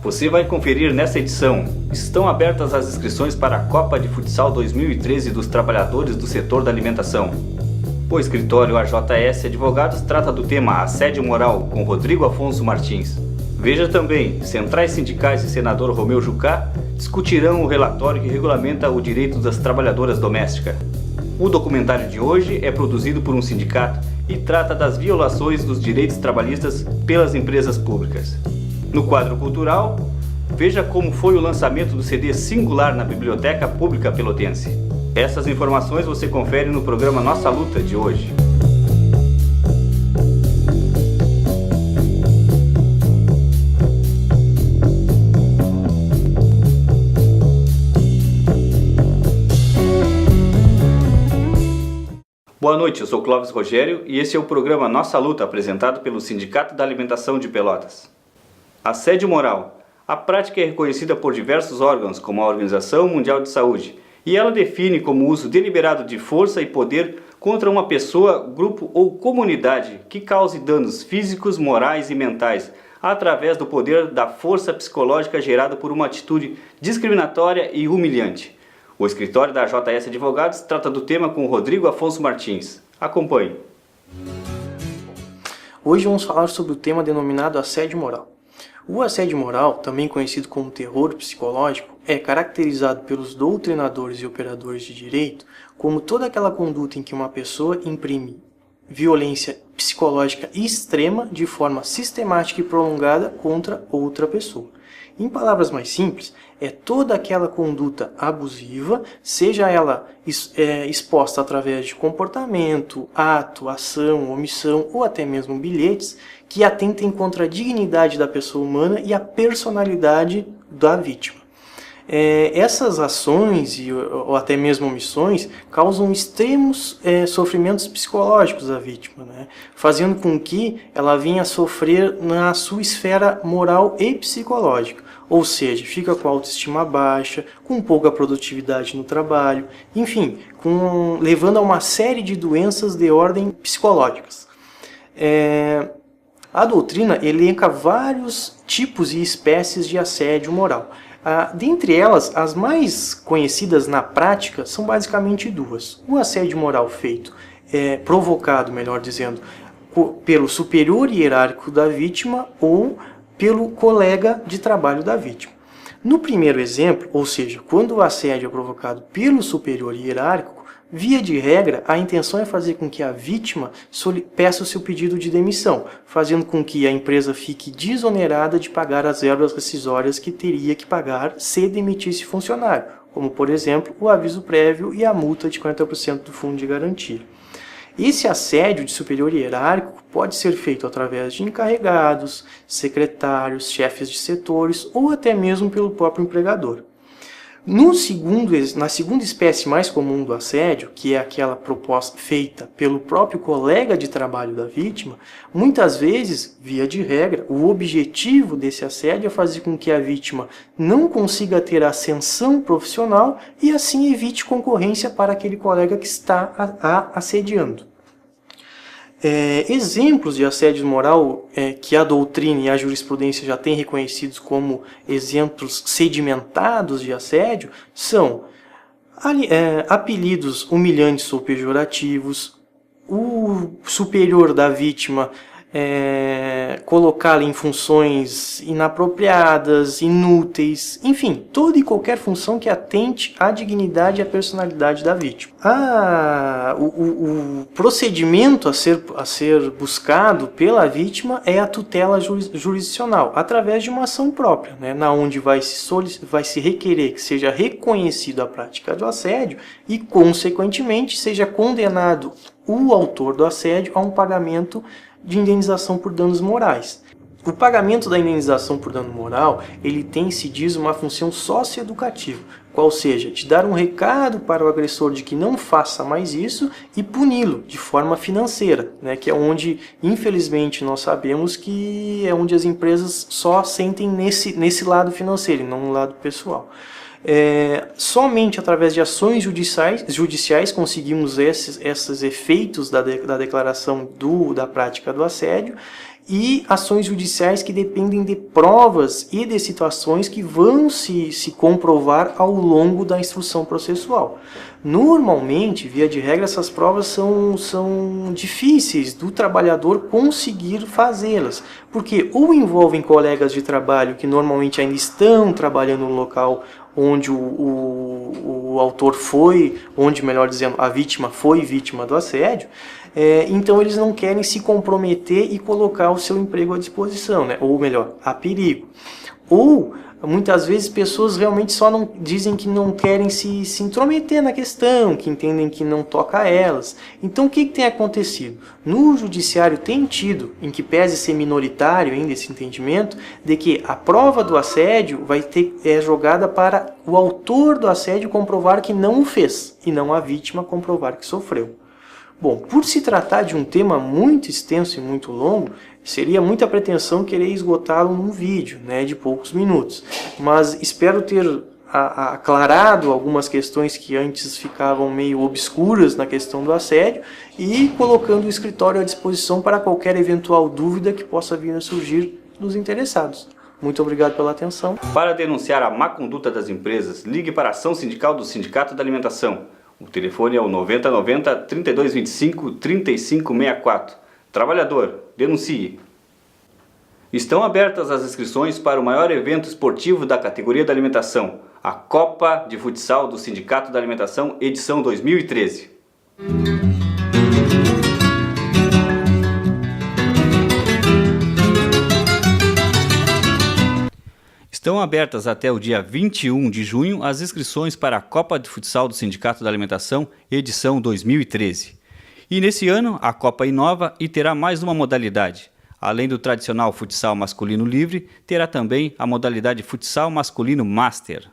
Você vai conferir nessa edição. Estão abertas as inscrições para a Copa de Futsal 2013 dos trabalhadores do setor da alimentação. O escritório AJS Advogados trata do tema assédio moral com Rodrigo Afonso Martins. Veja também, centrais sindicais e senador Romeu Jucá discutirão o relatório que regulamenta o direito das trabalhadoras domésticas. O documentário de hoje é produzido por um sindicato e trata das violações dos direitos trabalhistas pelas empresas públicas. No quadro cultural, veja como foi o lançamento do CD Singular na Biblioteca Pública Pelotense. Essas informações você confere no programa Nossa Luta de hoje. Boa noite, eu sou Clóvis Rogério e esse é o programa Nossa Luta, apresentado pelo Sindicato da Alimentação de Pelotas. Assédio moral. A prática é reconhecida por diversos órgãos, como a Organização Mundial de Saúde, e ela define como uso deliberado de força e poder contra uma pessoa, grupo ou comunidade que cause danos físicos, morais e mentais, através do poder da força psicológica gerada por uma atitude discriminatória e humilhante. O escritório da AJS Advogados trata do tema com Rodrigo Afonso Martins. Acompanhe. Hoje vamos falar sobre o tema denominado assédio moral. O assédio moral, também conhecido como terror psicológico, é caracterizado pelos doutrinadores e operadores de direito como toda aquela conduta em que uma pessoa imprime violência psicológica extrema de forma sistemática e prolongada contra outra pessoa. Em palavras mais simples, é toda aquela conduta abusiva, seja ela exposta através de comportamento, ato, ação, omissão ou até mesmo bilhetes, que atentem contra a dignidade da pessoa humana e a personalidade da vítima. Essas ações ou até mesmo omissões causam extremos sofrimentos psicológicos à vítima, né? Fazendo com que ela venha a sofrer na sua esfera moral e psicológica. Ou seja, fica com a autoestima baixa, com pouca produtividade no trabalho, enfim, levando a uma série de doenças de ordem psicológicas. A doutrina elenca vários tipos e espécies de assédio moral. Dentre elas, as mais conhecidas na prática são basicamente duas. O assédio moral feito, provocado, melhor dizendo, pelo superior hierárquico da vítima ou pelo colega de trabalho da vítima. No primeiro exemplo, ou seja, quando o assédio é provocado pelo superior hierárquico, via de regra, a intenção é fazer com que a vítima peça o seu pedido de demissão, fazendo com que a empresa fique desonerada de pagar as verbas rescisórias que teria que pagar se demitisse funcionário, como, por exemplo, o aviso prévio e a multa de 40% do fundo de garantia. Esse assédio de superior hierárquico pode ser feito através de encarregados, secretários, chefes de setores ou até mesmo pelo próprio empregador. Na segunda espécie mais comum do assédio, que é aquela proposta feita pelo próprio colega de trabalho da vítima, muitas vezes, via de regra, o objetivo desse assédio é fazer com que a vítima não consiga ter ascensão profissional e assim evite concorrência para aquele colega que está assediando. Exemplos de assédio moral que a doutrina e a jurisprudência já têm reconhecidos como exemplos sedimentados de assédio são apelidos humilhantes ou pejorativos, o superior da vítima colocá-la em funções inapropriadas, inúteis, enfim, toda e qualquer função que atente à dignidade e à personalidade da vítima. O procedimento a ser buscado pela vítima é a tutela jurisdicional, através de uma ação própria, né, na onde vai se requerer que seja reconhecido a prática do assédio e, consequentemente, seja condenado o autor do assédio a um pagamento de indenização por danos morais. O pagamento da indenização por dano moral, ele tem, se diz, uma função socioeducativa, qual seja, de dar um recado para o agressor de que não faça mais isso e puni-lo de forma financeira, né, que é onde, infelizmente, nós sabemos que é onde as empresas só sentem nesse lado financeiro e não no lado pessoal. Somente através de ações judiciais conseguimos esses efeitos da declaração da prática do assédio e ações judiciais que dependem de provas e de situações que vão se comprovar ao longo da instrução processual. Normalmente, via de regra, essas provas são difíceis do trabalhador conseguir fazê-las, porque ou envolvem colegas de trabalho que normalmente ainda estão trabalhando no local onde o autor foi, onde, melhor dizendo, a vítima foi vítima do assédio, então eles não querem se comprometer e colocar o seu emprego à disposição, né? Ou melhor, a perigo. Ou, muitas vezes, pessoas realmente só não dizem que não querem se intrometer na questão, que entendem que não toca a elas. Então, o que tem acontecido? No judiciário tem tido, em que pese ser minoritário ainda esse entendimento, de que a prova do assédio é jogada para o autor do assédio comprovar que não o fez, e não a vítima comprovar que sofreu. Bom, por se tratar de um tema muito extenso e muito longo, seria muita pretensão querer esgotá-lo num vídeo, né, de poucos minutos. Mas espero ter aclarado algumas questões que antes ficavam meio obscuras na questão do assédio e colocando o escritório à disposição para qualquer eventual dúvida que possa vir a surgir dos interessados. Muito obrigado pela atenção. Para denunciar a má conduta das empresas, ligue para a ação sindical do Sindicato da Alimentação. O telefone é o 9090 3225 3564. Trabalhador, denuncie. Estão abertas as inscrições para o maior evento esportivo da categoria da alimentação, a Copa de Futsal do Sindicato da Alimentação, edição 2013. Estão abertas até o dia 21 de junho as inscrições para a Copa de Futsal do Sindicato da Alimentação, edição 2013. E nesse ano, a Copa inova e terá mais uma modalidade. Além do tradicional futsal masculino livre, terá também a modalidade futsal masculino master.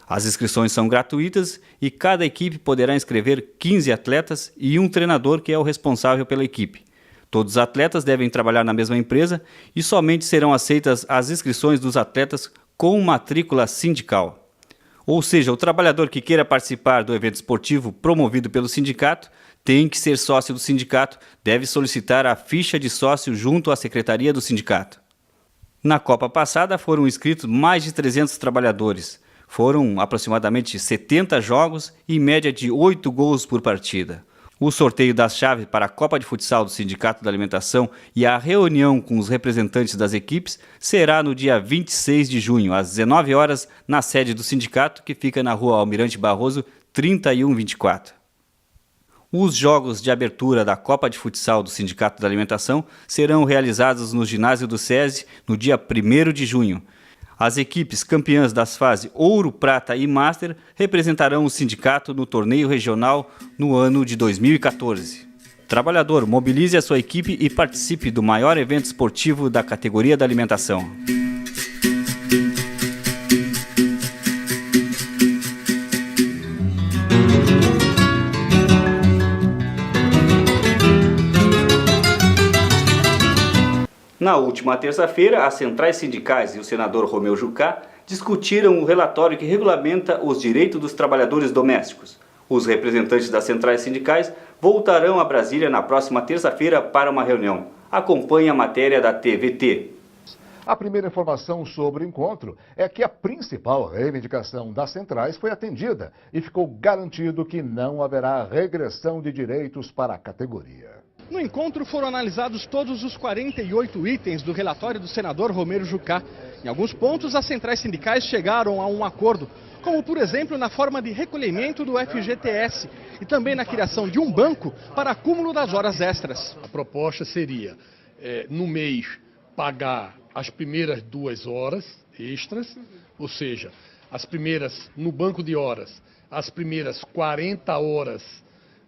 As inscrições são gratuitas e cada equipe poderá inscrever 15 atletas e um treinador que é o responsável pela equipe. Todos os atletas devem trabalhar na mesma empresa e somente serão aceitas as inscrições dos atletas com matrícula sindical. Ou seja, o trabalhador que queira participar do evento esportivo promovido pelo sindicato tem que ser sócio do sindicato, deve solicitar a ficha de sócio junto à secretaria do sindicato. Na Copa passada foram inscritos mais de 300 trabalhadores. Foram aproximadamente 70 jogos e média de 8 gols por partida. O sorteio das chaves para a Copa de Futsal do Sindicato da Alimentação e a reunião com os representantes das equipes será no dia 26 de junho, às 19 horas, na sede do sindicato, que fica na rua Almirante Barroso, 3124. Os jogos de abertura da Copa de Futsal do Sindicato da Alimentação serão realizados no ginásio do SESI no dia 1º de junho. As equipes campeãs das fases Ouro, Prata e Master representarão o sindicato no torneio regional no ano de 2014. Trabalhador, mobilize a sua equipe e participe do maior evento esportivo da categoria da alimentação. Na última terça-feira, as centrais sindicais e o senador Romeu Jucá discutiram o relatório que regulamenta os direitos dos trabalhadores domésticos. Os representantes das centrais sindicais voltarão a Brasília na próxima terça-feira para uma reunião. Acompanhe a matéria da TVT. A primeira informação sobre o encontro é que a principal reivindicação das centrais foi atendida e ficou garantido que não haverá regressão de direitos para a categoria. No encontro foram analisados todos os 48 itens do relatório do senador Romeu Jucá. Em alguns pontos, as centrais sindicais chegaram a um acordo, como por exemplo na forma de recolhimento do FGTS e também na criação de um banco para acúmulo das horas extras. A proposta seria, no mês, pagar as primeiras 2 horas extras, ou seja, as primeiras, no banco de horas, as primeiras 40 horas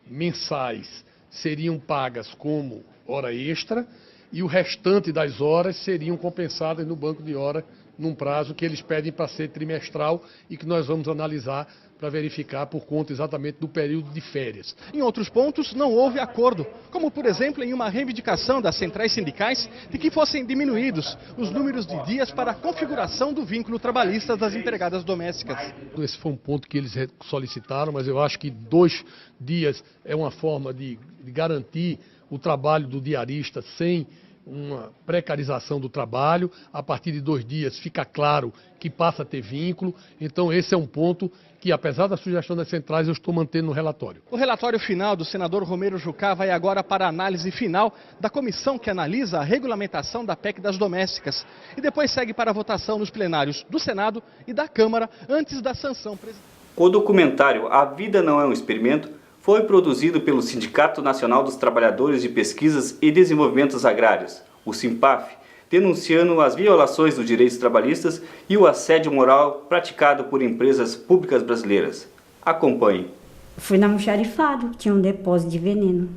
mensais seriam pagas como hora extra e o restante das horas seriam compensadas no banco de hora num prazo que eles pedem para ser trimestral e que nós vamos analisar para verificar por conta exatamente do período de férias. Em outros pontos não houve acordo, como por exemplo em uma reivindicação das centrais sindicais de que fossem diminuídos os números de dias para a configuração do vínculo trabalhista das empregadas domésticas. Esse foi um ponto que eles solicitaram, mas eu acho que 2 dias é uma forma de garantir o trabalho do diarista sem uma precarização do trabalho. A partir de 2 dias fica claro que passa a ter vínculo. Então esse é um ponto que, apesar da sugestão das centrais, eu estou mantendo no relatório. O relatório final do senador Romero Jucá vai agora para a análise final da comissão que analisa a regulamentação da PEC das domésticas e depois segue para a votação nos plenários do Senado e da Câmara antes da sanção presidencial. O documentário A Vida Não é um Experimento foi produzido pelo Sindicato Nacional dos Trabalhadores de Pesquisas e Desenvolvimentos Agrários, o SINPAF, denunciando as violações dos direitos trabalhistas e o assédio moral praticado por empresas públicas brasileiras. Acompanhe. Fui na almoxarifado, tinha um depósito de veneno.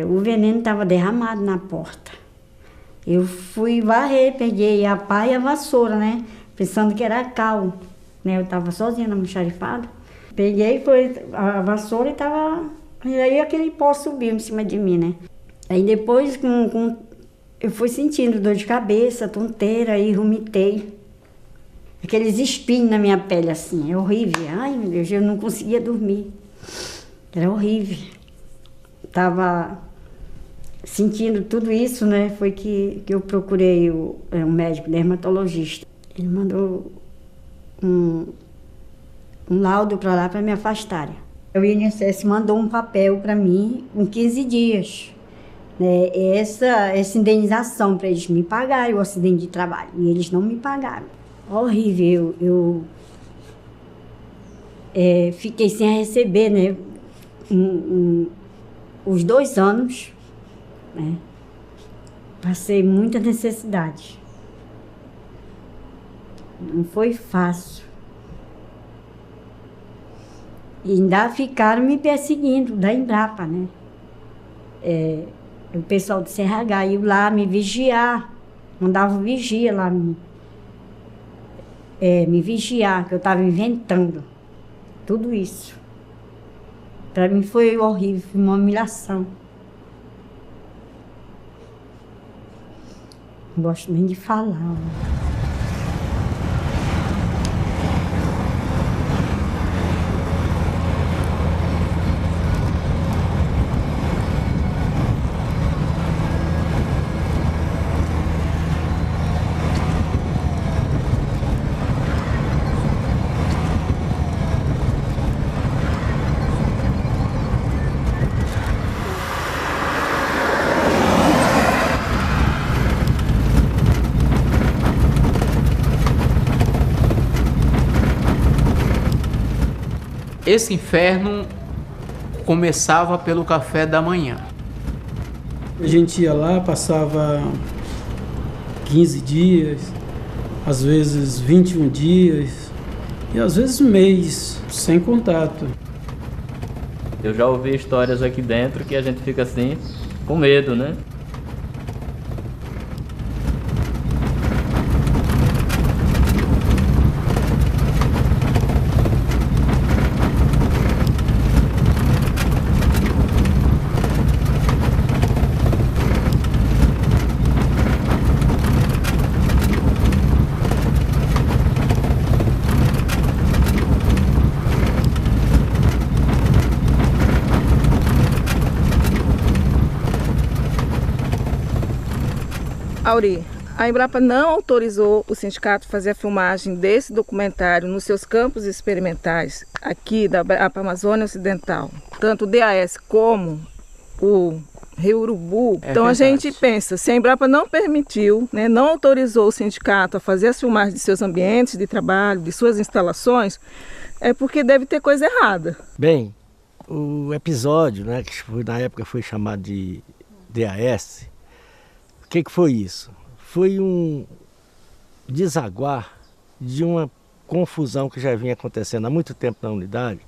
O veneno estava derramado na porta. Eu fui varrer, peguei a pá e a vassoura, né? Pensando que era cal. Né? Eu estava sozinha na almoxarifado. Peguei foi a vassoura e estava... E aí aquele pó subiu em cima de mim, né? Aí depois eu fui sentindo dor de cabeça, tonteira, e vomitei. Aqueles espinhos na minha pele, assim, é horrível. Ai, meu Deus, eu não conseguia dormir. Era horrível. Estava sentindo tudo isso, né? Foi que eu procurei um médico dermatologista. Ele mandou um laudo para lá para me afastarem. O INSS mandou um papel para mim em 15 dias. Né, essa indenização para eles me pagarem o acidente de trabalho. E eles não me pagaram. Horrível. Eu fiquei sem receber, né? Os 2 anos. Né, passei muita necessidade. Não foi fácil. E ainda ficaram me perseguindo, da Embrapa, né? O pessoal do CRH ia lá me vigiar, mandava vigia lá me vigiar, que eu estava inventando tudo isso. Para mim foi horrível, foi uma humilhação. Não gosto nem de falar. Esse inferno começava pelo café da manhã. A gente ia lá, passava 15 dias, às vezes 21 dias e às vezes um mês sem contato. Eu já ouvi histórias aqui dentro que a gente fica assim com medo, né? Auri, a Embrapa não autorizou o sindicato a fazer a filmagem desse documentário nos seus campos experimentais aqui da Amazônia Ocidental, tanto o DAS como o Rio Urubu. Então a gente pensa, se a Embrapa não permitiu, né, não autorizou o sindicato a fazer as filmagens de seus ambientes de trabalho, de suas instalações, é porque deve ter coisa errada. Bem, o episódio, né, que na época foi chamado de DAS, o que foi isso? Foi um desaguar de uma confusão que já vinha acontecendo há muito tempo na unidade.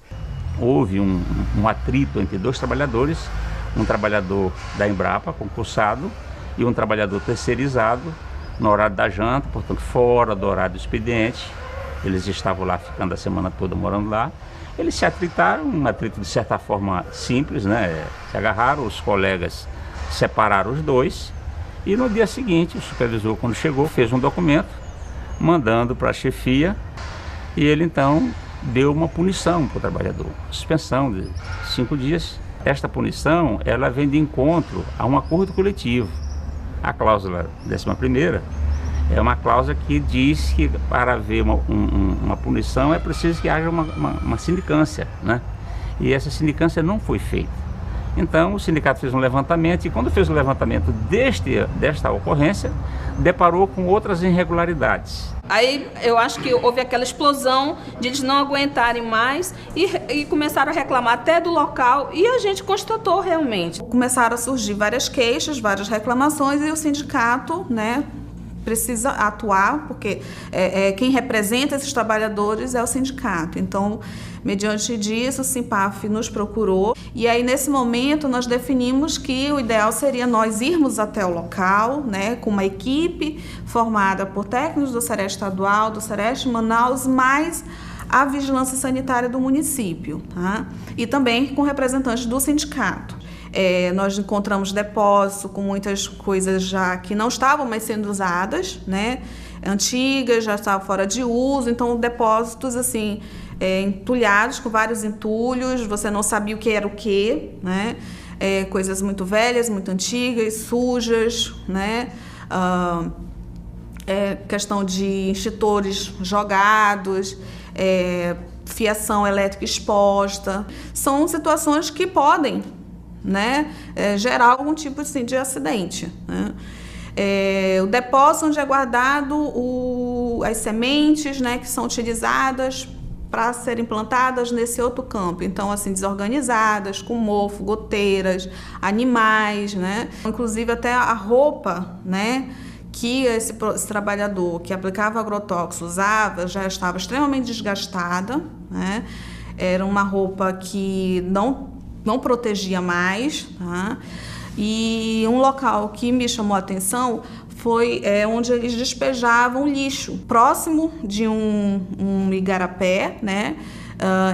Houve um atrito entre 2 trabalhadores, um trabalhador da Embrapa, concursado, e um trabalhador terceirizado, no horário da janta, portanto fora do horário do expediente. Eles estavam lá ficando a semana toda morando lá. Eles se atritaram, um atrito de certa forma simples, né? Se agarraram, os colegas separaram os 2. E no dia seguinte, o supervisor, quando chegou, fez um documento mandando para a chefia e ele então deu uma punição para o trabalhador, suspensão de 5 dias. Esta punição, ela vem de encontro a um acordo coletivo. A cláusula 11ª é uma cláusula que diz que para haver uma punição é preciso que haja uma sindicância, né? E essa sindicância não foi feita. Então o sindicato fez um levantamento e quando fez o levantamento desta ocorrência, deparou com outras irregularidades. Aí eu acho que houve aquela explosão de eles não aguentarem mais e começaram a reclamar até do local e a gente constatou realmente. Começaram a surgir várias queixas, várias reclamações e o sindicato, né, precisa atuar, porque quem representa esses trabalhadores é o sindicato. Então, mediante disso, o Simpaf nos procurou e aí, nesse momento, nós definimos que o ideal seria nós irmos até o local, né, com uma equipe formada por técnicos do Sereste Estadual, do Sereste Manaus, mais a vigilância sanitária do município, tá? E também com representantes do sindicato. Nós encontramos depósito com muitas coisas já que não estavam mais sendo usadas, né? Antigas, já estavam fora de uso, então depósitos assim, entulhados, com vários entulhos, você não sabia o que era o que, né? Coisas muito velhas, muito antigas, sujas, né? Questão de extintores jogados, fiação elétrica exposta. São situações que podem, né, gerar algum tipo assim, de acidente, né? O depósito onde é guardado as sementes, né, que são utilizadas para serem plantadas nesse outro campo. Então, assim, desorganizadas, com mofo, goteiras, animais, né? Inclusive até a roupa, né, que esse trabalhador que aplicava agrotóxico usava já estava extremamente desgastada, né? Era uma roupa que não protegia mais, tá? E um local que me chamou a atenção foi onde eles despejavam lixo, próximo de um igarapé, né?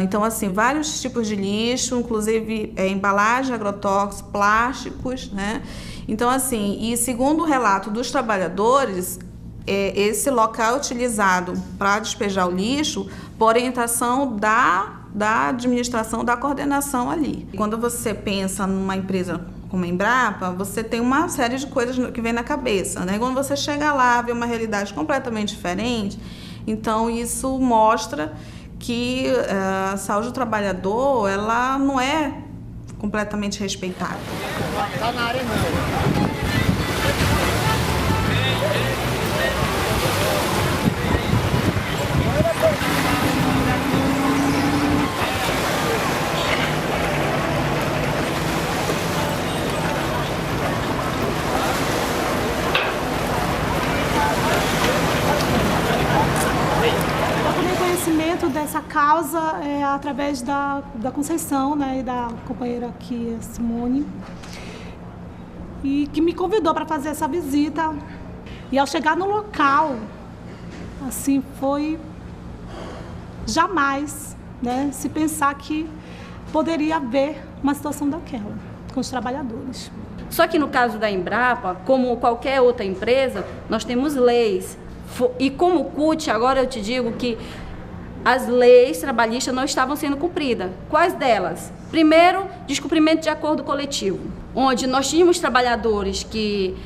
Então, assim, vários tipos de lixo, inclusive embalagem, agrotóxicos, plásticos, né? Então, assim, e segundo o relato dos trabalhadores, esse local é utilizado para despejar o lixo por orientação da administração, da coordenação ali. Quando você pensa numa empresa como a Embrapa, você tem uma série de coisas que vem na cabeça, né? Quando você chega lá, vê uma realidade completamente diferente, então isso mostra que a saúde do trabalhador, ela não é completamente respeitada. Tá na área não. Dessa causa através da Conceição, né, e da companheira aqui, a Simone, e que me convidou para fazer essa visita. E ao chegar no local, assim, foi jamais, né, se pensar que poderia haver uma situação daquela com os trabalhadores. Só que no caso da Embrapa, como qualquer outra empresa, nós temos leis. E como CUT, agora eu te digo que as leis trabalhistas não estavam sendo cumpridas. Quais delas? Primeiro, descumprimento de acordo coletivo, onde nós tínhamos trabalhadores que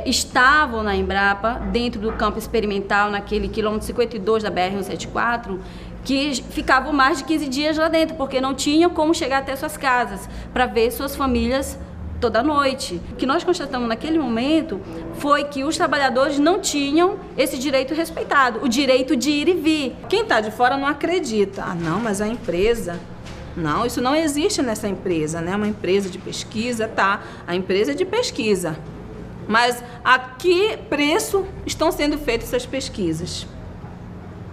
estavam na Embrapa, dentro do campo experimental, naquele quilômetro 52 da BR-174, que ficavam mais de 15 dias lá dentro, porque não tinham como chegar até suas casas, para ver suas famílias toda noite. O que nós constatamos naquele momento foi que os trabalhadores não tinham esse direito respeitado, o direito de ir e vir. Quem está de fora não acredita. Ah, não, mas a empresa... Não, isso não existe nessa empresa, né? Uma empresa de pesquisa, tá? A empresa é de pesquisa. Mas a que preço estão sendo feitas essas pesquisas?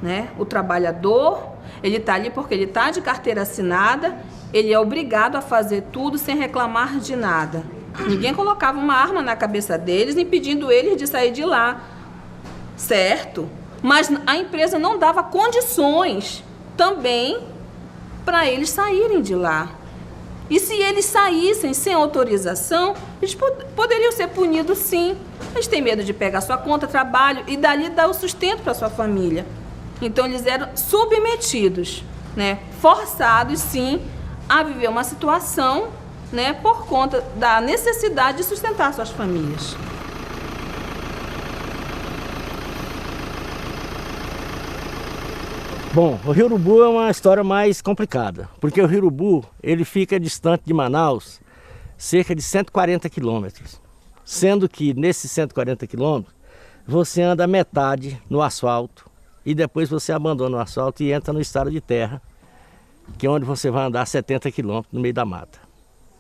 Né? O trabalhador, ele está ali porque ele está de carteira assinada, ele é obrigado a fazer tudo sem reclamar de nada. Ninguém colocava uma arma na cabeça deles, impedindo eles de sair de lá, certo? Mas a empresa não dava condições também para eles saírem de lá. E se eles saíssem sem autorização, eles poderiam ser punidos sim. Eles têm medo de pegar sua conta, trabalho e dali dar o sustento para sua família. Então eles eram submetidos, né, forçados sim, a viver uma situação, né, por conta da necessidade de sustentar suas famílias. Bom, o Rio Urubu é uma história mais complicada, porque o Rio Urubu ele fica distante de Manaus cerca de 140 quilômetros, sendo que nesses 140 quilômetros você anda metade no asfalto e depois você abandona o asfalto e entra no estado de terra, que é onde você vai andar 70 quilômetros no meio da mata.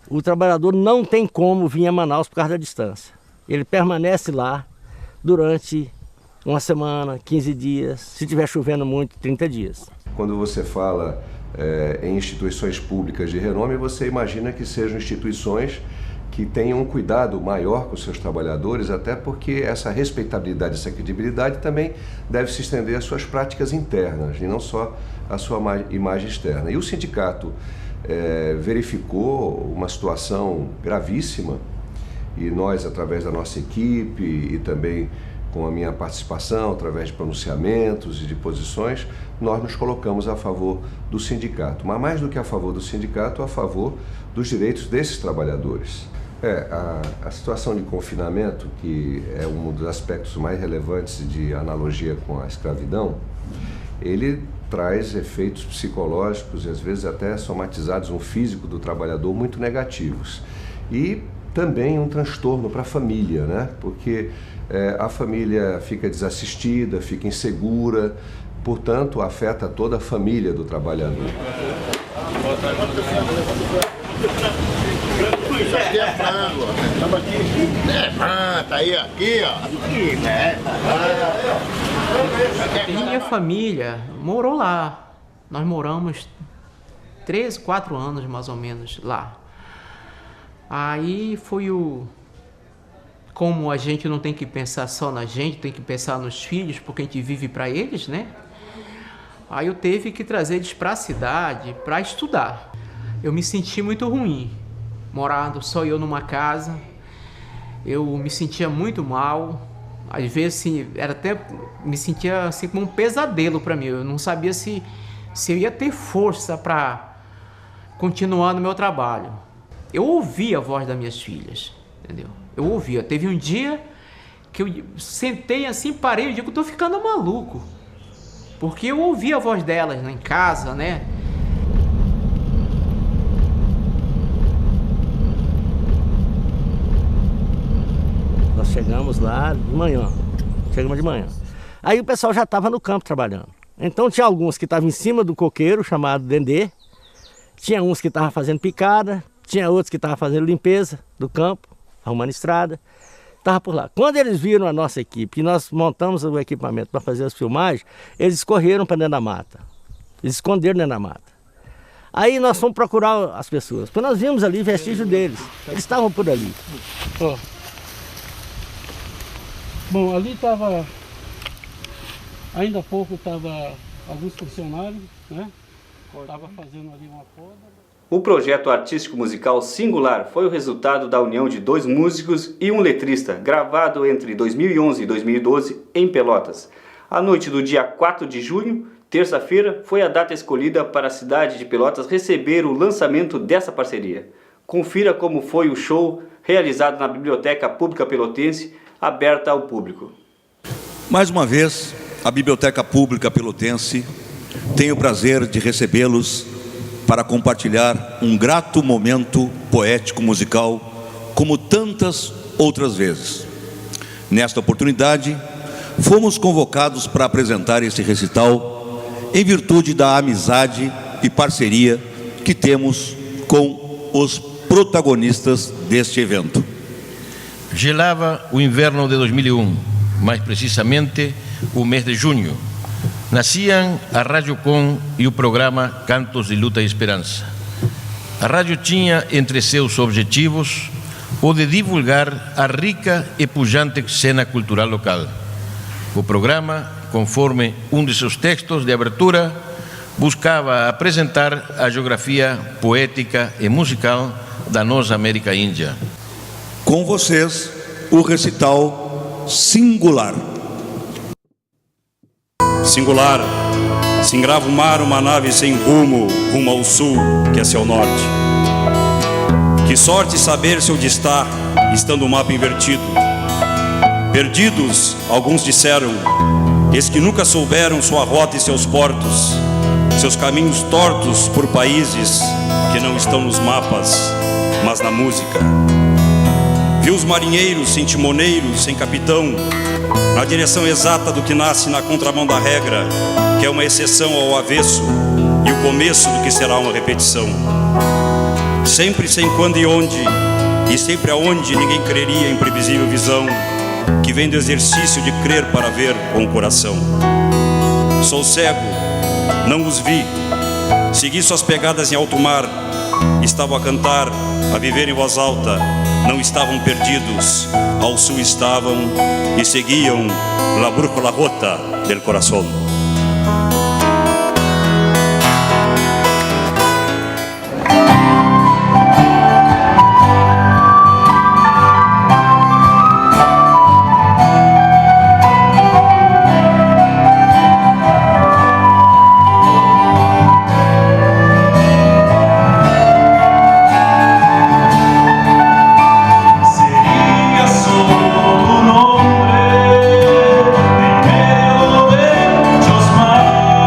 O trabalhador não tem como vir a Manaus por causa da distância. Ele permanece lá durante uma semana, 15 dias, se estiver chovendo muito, 30 dias. Quando você fala em instituições públicas de renome, você imagina que sejam instituições que tenham um cuidado maior com os seus trabalhadores, até porque essa respeitabilidade, essa credibilidade também deve se estender às suas práticas internas e não só à sua imagem externa. E o sindicato verificou uma situação gravíssima e nós, através da nossa equipe e também com a minha participação, através de pronunciamentos e de posições, nós nos colocamos a favor do sindicato. Mas mais do que a favor do sindicato, a favor dos direitos desses trabalhadores. A situação de confinamento, que é um dos aspectos mais relevantes de analogia com a escravidão, ele traz efeitos psicológicos e às vezes até somatizados no físico do trabalhador muito negativos. E também um transtorno para a família, né? Porque a família fica desassistida, fica insegura, portanto afeta toda a família do trabalhador. Isso aqui é frango, estamos aqui. Levanta aí, aqui, ó. Aqui, né? Minha família morou lá. Nós moramos 3, 4 anos mais ou menos lá. Aí foi como a gente não tem que pensar só na gente, tem que pensar nos filhos, porque a gente vive para eles, né? Aí eu teve que trazer eles para a cidade para estudar. Eu me senti muito ruim, morando só eu numa casa. Eu me sentia muito mal. Às vezes assim, me sentia assim como um pesadelo para mim. Eu não sabia se eu ia ter força para continuar no meu trabalho. Eu ouvia a voz das minhas filhas, entendeu? Eu ouvia. Teve um dia que eu sentei assim, parei e digo, eu tô ficando maluco. Porque eu ouvia a voz delas lá em casa, né? Nós chegamos lá de manhã. Aí o pessoal já estava no campo trabalhando. Então tinha alguns que estavam em cima do coqueiro, chamado Dendê. Tinha uns que estavam fazendo picada. Tinha outros que estavam fazendo limpeza do campo, arrumando estrada. Estava por lá. Quando eles viram a nossa equipe, e nós montamos o equipamento para fazer as filmagens, eles correram para dentro da mata. Eles esconderam dentro da mata. Aí nós fomos procurar as pessoas, porque nós vimos ali vestígio deles. Eles estavam por ali. Ó. Bom, ali estava, ainda há pouco estava alguns funcionários, né? Estava fazendo ali uma poda. O projeto artístico musical Singular foi o resultado da união de 2 músicos e um letrista, gravado entre 2011 e 2012 em Pelotas. A noite do dia 4 de junho, terça-feira, foi a data escolhida para a cidade de Pelotas receber o lançamento dessa parceria. Confira como foi o show realizado na Biblioteca Pública Pelotense, aberta ao público. Mais uma vez, a Biblioteca Pública Pelotense tem o prazer de recebê-los para compartilhar um grato momento poético-musical, como tantas outras vezes. Nesta oportunidade, fomos convocados para apresentar esse recital em virtude da amizade e parceria que temos com os protagonistas deste evento. Gelava o inverno de 2001, mais precisamente o mês de junho. Nasciam a Rádio Com e o programa Cantos de Luta e Esperança. A rádio tinha entre seus objetivos o de divulgar a rica e pujante cena cultural local. O programa, conforme um de seus textos de abertura, buscava apresentar a geografia poética e musical da nossa América Índia. Com vocês, o recital Singular. Singular, se engrava o mar uma nave sem rumo ao sul, que é seu norte. Que sorte saber se onde está, estando o mapa invertido. Perdidos, alguns disseram, Eis que nunca souberam sua rota e seus portos, seus caminhos tortos por países que não estão nos mapas, mas na música. Viu os marinheiros sem timoneiro, sem capitão, na direção exata do que nasce na contramão da regra, que é uma exceção ao avesso e o começo do que será uma repetição. Sempre sem quando e onde, e sempre aonde ninguém creria em previsível visão, que vem do exercício de crer para ver com o coração. Sou cego, não os vi, segui suas pegadas em alto mar, estavam a cantar, a viver em voz alta, não estavam perdidos, ao sul estavam e seguiam la brújula rota del corazón. Nombre de medio de muchos más.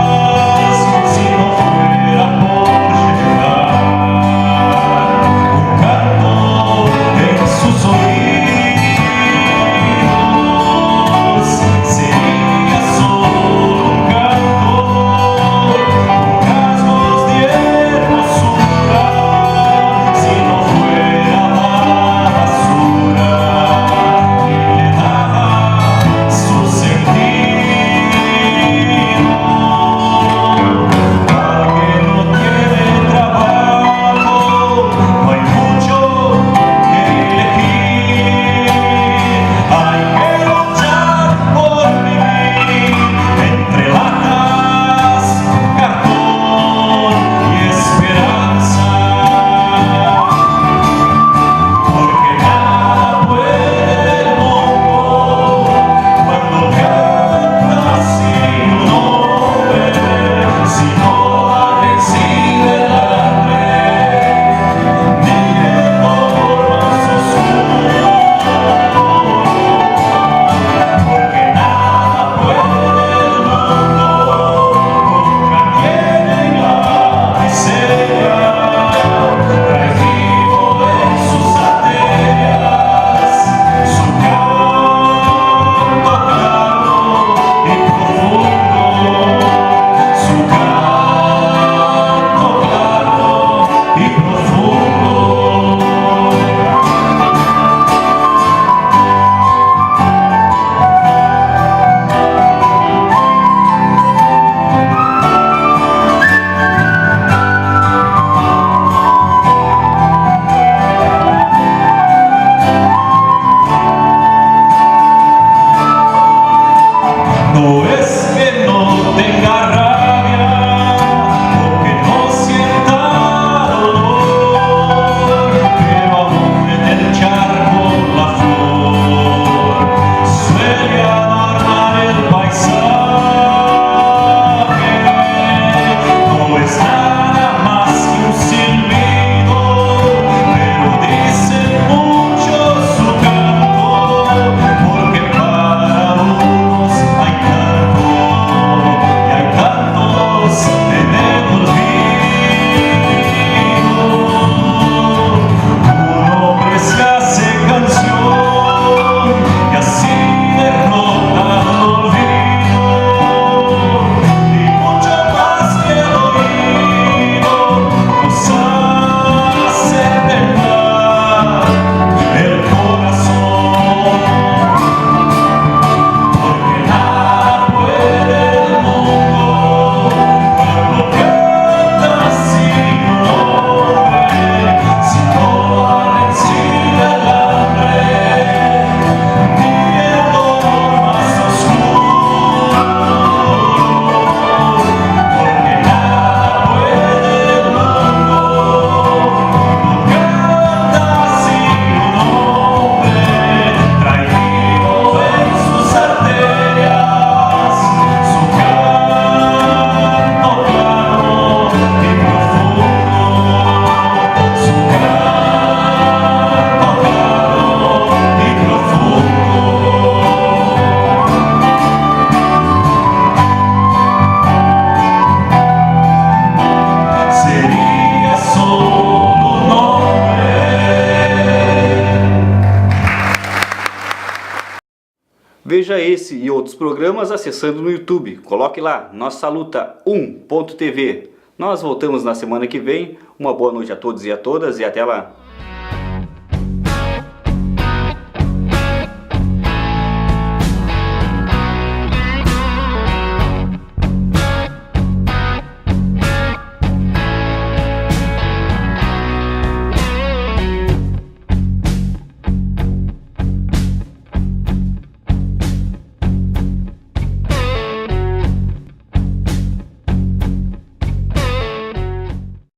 Veja esse e outros programas acessando no YouTube. Coloque lá, Nossa Luta 1.tv. Nós voltamos na semana que vem. Uma boa noite a todos e a todas e até lá.